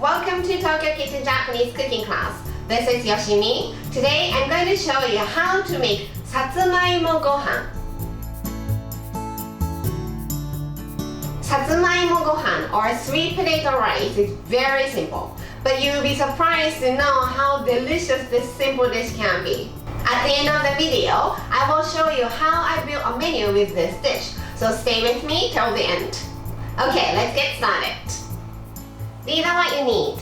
Welcome to Tokyo Kitchen Japanese cooking class. This is Yoshimi. Today I'm going to show you how to make Satsumaimo Gohan. Satsumaimo Gohan or sweet potato rice is very simple, but you'll be surprised to know how delicious this simple dish can be. At the end of the video, I will show you how I built a menu with this dish, so stay with me till the end. Okay, let's get started. These are what you need.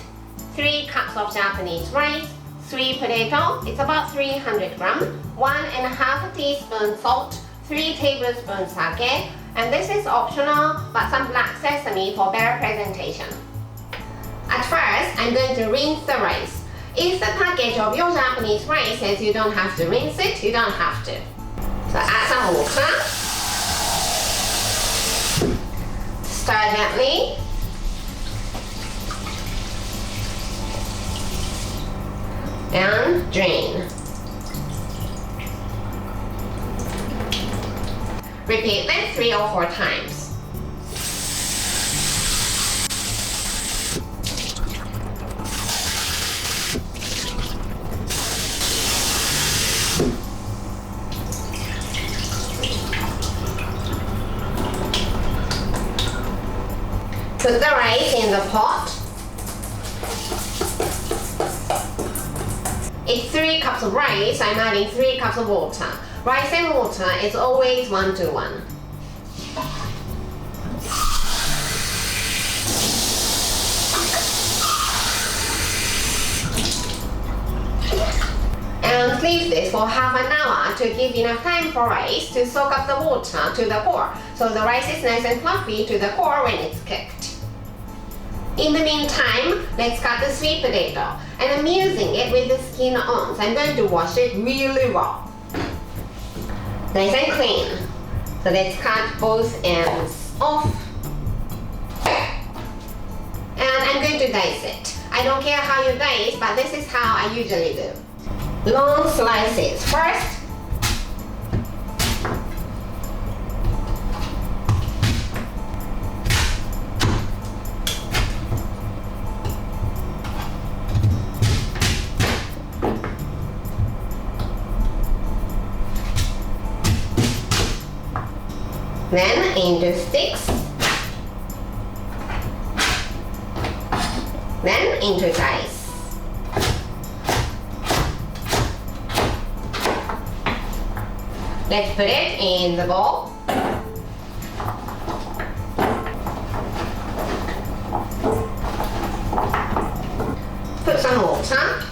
3 cups of Japanese rice, sweet potato, it's about 300 grams, 1.5 teaspoon salt, 3 tablespoons sake, and this is optional, but some black sesame for better presentation. At first, I'm going to rinse the rice. If the package of your Japanese rice says you don't have to rinse it, you don't have to. So add some water. Stir gently. And drain. Repeat this 3 or 4 times. Put the rice in the pot. It's 3 cups of rice, I'm adding 3 cups of water. Rice and water is always 1 to 1. And leave this for half an hour to give enough time for rice to soak up the water to the core, so the rice is nice and fluffy to the core when it's cooked. In the meantime, let's cut the sweet potato. And I'm using it with the skin on, so I'm going to wash it really well. Nice and clean. So let's cut both ends off. And I'm going to dice it. I don't care how you dice, but this is how I usually do. Long slices first. Then into sticks, then into dice. Let's put it in the bowl. Put some water.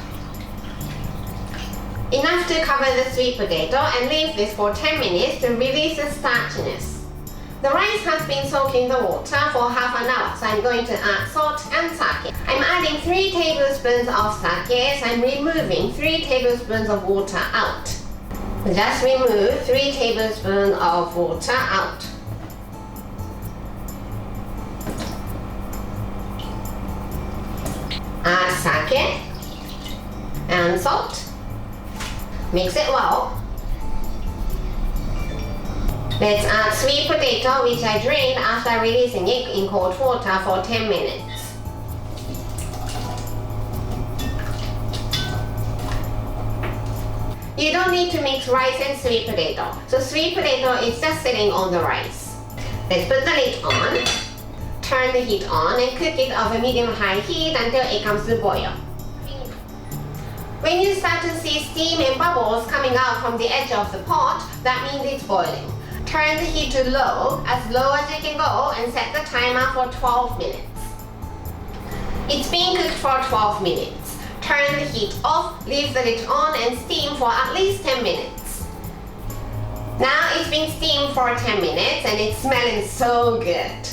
Enough to cover the sweet potato and leave this for 10 minutes to release the starchiness. The rice has been soaked in the water for half an hour, so I'm going to add salt and sake. I'm adding 3 tablespoons of sake, so I'm removing 3 tablespoons of water out. Just remove 3 tablespoons of water out. Add sake and salt. Mix it well. Let's add sweet potato, which I drained after releasing it in cold water for 10 minutes. You don't need to mix rice and sweet potato, so sweet potato is just sitting on the rice. Let's put the lid on, turn the heat on, and cook it over medium-high heat until it comes to boil. When you start to see steam and bubbles coming out from the edge of the pot, that means it's boiling. Turn the heat to low as you can go, and set the timer for 12 minutes. It's being cooked for 12 minutes. Turn the heat off, leave the lid on, and steam for at least 10 minutes. Now it's been steamed for 10 minutes and it's smelling so good.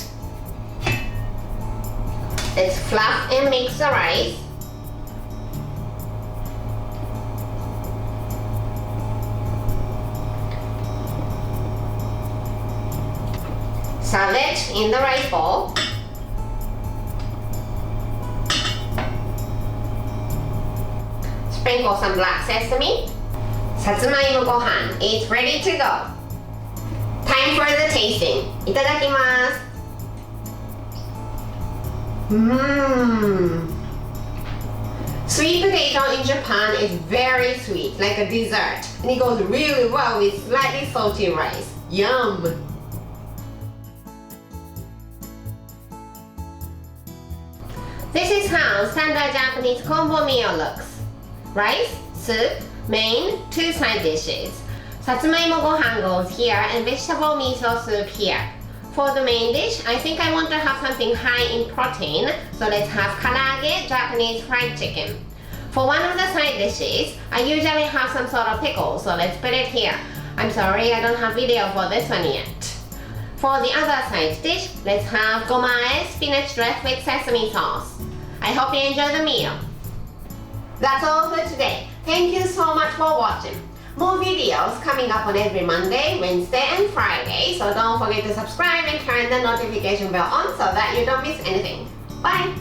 Let's fluff and mix the rice. Serve it in the rice bowl. Sprinkle some black sesame. Satsumaimo Gohan is ready to go. Time for the tasting. いただきます。Sweet potato in Japan is very sweet, like a dessert, and it goes really well with slightly salty rice. Yum! This is how standard Japanese combo meal looks. Rice, soup, main, 2 side dishes. Satsumaimo gohan goes here and vegetable miso soup here. For the main dish, I think I want to have something high in protein, so let's have karaage, Japanese fried chicken. For one of the side dishes, I usually have some sort of pickle, so let's put it here. I'm sorry, I don't have video for this one yet. For the other side dish, let's have gomae, spinach dressed with sesame sauce. I hope you enjoy the meal. That's all for today. Thank you so much for watching. More videos coming up on every Monday, Wednesday, and Friday, so don't forget to subscribe and turn the notification bell on so that you don't miss anything. Bye!